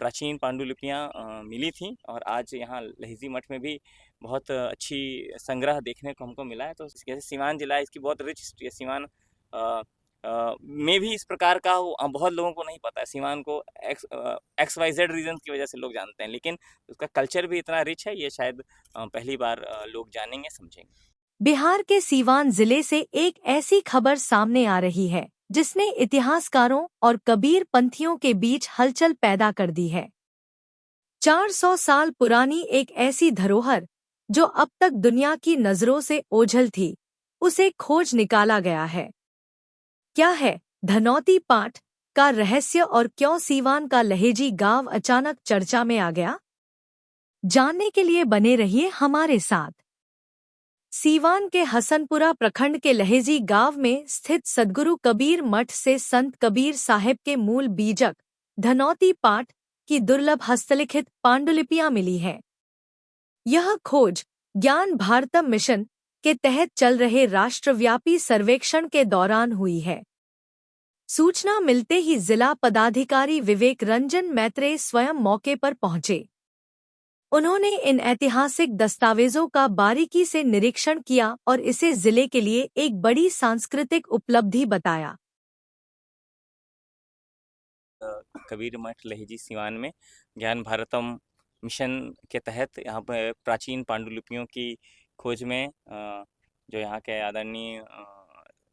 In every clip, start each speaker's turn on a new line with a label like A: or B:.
A: प्राचीन पांडुलिपियाँ मिली थी और आज यहाँ लहिजी मठ में भी बहुत अच्छी संग्रह देखने को हमको मिला है। तो जैसे सीवान जिला है, इसकी बहुत रिच हिस्ट्री है। सीवान में भी इस प्रकार का बहुत लोगों को नहीं पता है। सीवान को XYZ रीजन की वजह से लोग जानते हैं, लेकिन उसका कल्चर भी इतना रिच है, ये शायद पहली बार लोग जानेंगे, समझेंगे।
B: बिहार के सीवान जिले से एक ऐसी खबर सामने आ रही है जिसने इतिहासकारों और कबीर पंथियों के बीच हलचल पैदा कर दी है। 400 साल पुरानी एक ऐसी धरोहर जो अब तक दुनिया की नजरों से ओझल थी, उसे खोज निकाला गया है। क्या है धनौती पाठ का रहस्य और क्यों सीवान का लहेजी गांव अचानक चर्चा में आ गया? जानने के लिए बने रहिए हमारे साथ। सीवान के हसनपुरा प्रखंड के लहेजी गांव में स्थित सद्गुरु कबीर मठ से संत कबीर साहिब के मूल बीजक धनौती पाठ की दुर्लभ हस्तलिखित पांडुलिपियां मिली हैं। यह खोज ज्ञान भारतम मिशन के तहत चल रहे राष्ट्रव्यापी सर्वेक्षण के दौरान हुई है। सूचना मिलते ही जिला पदाधिकारी विवेक रंजन मैत्रेय स्वयं मौके पर पहुंचे। उन्होंने इन ऐतिहासिक दस्तावेजों का बारीकी से निरीक्षण किया और इसे जिले के लिए एक बड़ी सांस्कृतिक उपलब्धि बताया।
A: कबीर मठ लहिजी सीवान में ज्ञान भारतम मिशन के तहत यहाँ पर प्राचीन पांडुलिपियों की खोज में जो यहाँ के आदरणीय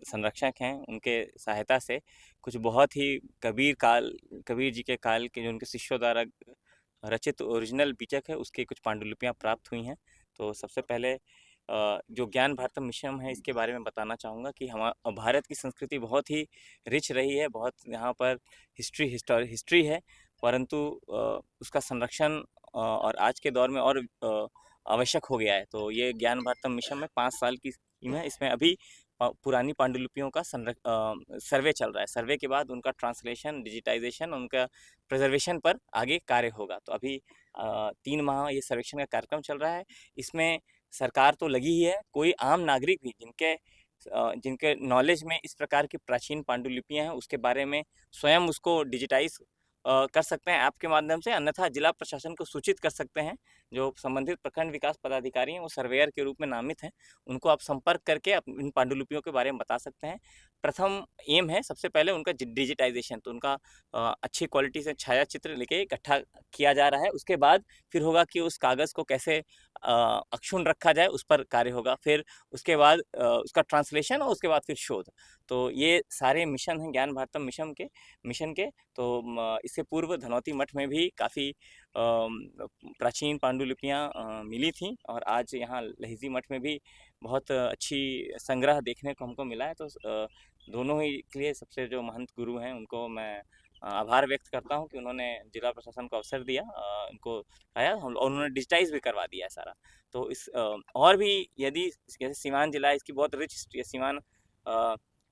A: संरक्षक हैं, उनके सहायता से कुछ बहुत ही कबीर जी के काल के जो उनके शिष्यों द्वारा रचित ओरिजिनल बीजक है, उसकी कुछ पांडुलिपियाँ प्राप्त हुई हैं। तो सबसे पहले जो ज्ञान भारतम मिशन है, इसके बारे में बताना चाहूँगा कि भारत की संस्कृति बहुत ही रिच रही है, बहुत यहाँ पर हिस्ट्री है, परंतु उसका संरक्षण और आज के दौर में और आवश्यक हो गया है। तो ये ज्ञान भारतम मिशन में 5 साल की स्कीम है। इसमें अभी पुरानी पांडुलिपियों का सर्वे चल रहा है। सर्वे के बाद उनका ट्रांसलेशन, डिजिटाइजेशन, उनका प्रिजर्वेशन पर आगे कार्य होगा। तो अभी 3 माह ये सर्वेक्षण का कार्यक्रम चल रहा है। इसमें सरकार तो लगी ही है, कोई आम नागरिक भी जिनके नॉलेज में इस प्रकार की प्राचीन पांडुलिपियां हैं, उसके बारे में स्वयं उसको डिजिटाइज कर सकते हैं ऐप के माध्यम से, अन्यथा जिला प्रशासन को सूचित कर सकते हैं। जो संबंधित प्रखंड विकास पदाधिकारी हैं, वो सर्वेयर के रूप में नामित हैं, उनको आप संपर्क करके इन पांडुलिपियों के बारे में बता सकते हैं। प्रथम एम है सबसे पहले उनका डिजिटाइजेशन, तो उनका अच्छी क्वालिटी से छाया चित्र लेके इकट्ठा किया जा रहा है। उसके बाद फिर होगा कि उस कागज़ को कैसे अक्षुण्ण रखा जाए, उस पर कार्य होगा। फिर उसके बाद उसका ट्रांसलेशन और उसके बाद फिर शोध। तो ये सारे मिशन हैं ज्ञान भारतम मिशन के। तो इससे पूर्व धनौती मठ में भी काफ़ी प्राचीन पांडुलिपियाँ मिली थी और आज यहाँ लहिजी मठ में भी बहुत अच्छी संग्रह देखने को हमको मिला है। तो दोनों ही के लिए सबसे जो महंत गुरु हैं, उनको मैं आभार व्यक्त करता हूं कि उन्होंने जिला प्रशासन को अवसर दिया, उनको आया और उन्होंने डिजिटाइज भी करवा दिया है सारा। तो इस और भी यदि जैसे सीवान जिला है, इसकी बहुत रिच हिस्ट्री है। सीवान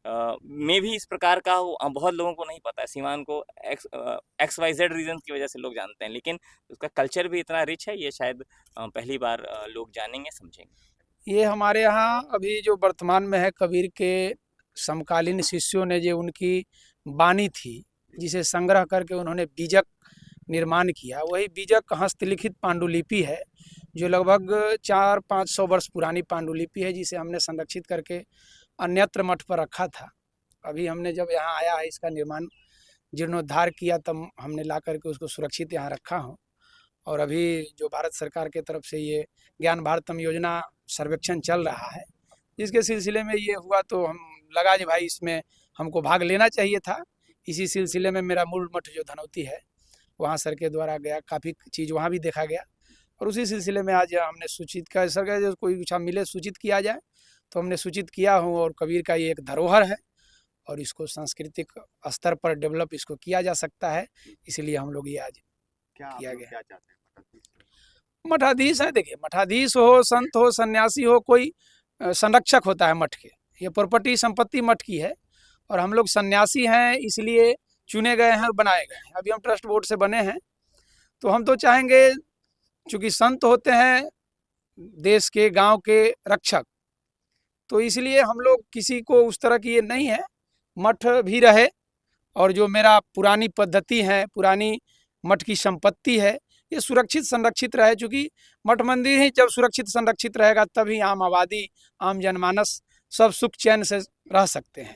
A: में भी इस प्रकार का बहुत लोगों को नहीं पता है। सीवान को XYZ रीजन की वजह से लोग जानते हैं, लेकिन उसका कल्चर भी इतना रिच है, ये शायद पहली बार लोग जानेंगे, समझेंगे।
C: ये हमारे यहाँ अभी जो वर्तमान में है, कबीर के समकालीन शिष्यों ने जो उनकी बानी थी, जिसे संग्रह करके उन्होंने बीजक निर्माण किया, वही बीजक हस्तलिखित पांडुलिपि है, जो लगभग 400-500 वर्ष पुरानी पांडुलिपि है, जिसे हमने संरक्षित करके अन्यत्र मठ पर रखा था। अभी हमने जब यहाँ आया है, इसका निर्माण जीर्णोद्धार किया, तब हमने ला करके उसको सुरक्षित यहाँ रखा हूँ। और अभी जो भारत सरकार के तरफ से ये ज्ञान भारतम योजना सर्वेक्षण चल रहा है, जिसके सिलसिले में ये हुआ, तो हम लगा जी भाई इसमें हमको भाग लेना चाहिए था। इसी सिलसिले में मेरा मूल मठ जो धनौती है, वहाँ सर के द्वारा गया, काफ़ी चीज़ वहाँ भी देखा गया, और उसी सिलसिले में आज हमने सूचित किया सर का, जो कोई अच्छा मिले सूचित किया जाए, तो हमने सूचित किया हूँ। और कबीर का ये एक धरोहर है और इसको सांस्कृतिक स्तर पर डेवलप इसको किया जा सकता है, इसलिए हम लोग ये आज किया गया। मठाधीश है, देखिए मठाधीश हो, संत हो, सन्यासी हो, कोई संरक्षक होता है मठ के। ये प्रॉपर्टी संपत्ति मठ की है और हम लोग सन्यासी हैं, इसलिए चुने गए हैं और बनाए गए हैं। अभी हम ट्रस्ट बोर्ड से बने हैं, तो हम तो चाहेंगे, चूँकि संत होते हैं देश के, गांव के रक्षक, तो इसलिए हम लोग किसी को उस तरह की ये नहीं है, मठ भी रहे और जो मेरा पुरानी पद्धति है, पुरानी मठ की संपत्ति है, ये सुरक्षित संरक्षित रहे। चूँकि मठ मंदिर ही जब सुरक्षित संरक्षित रहेगा तभी आम आबादी, आम जनमानस सब सुख चैन से रह सकते हैं।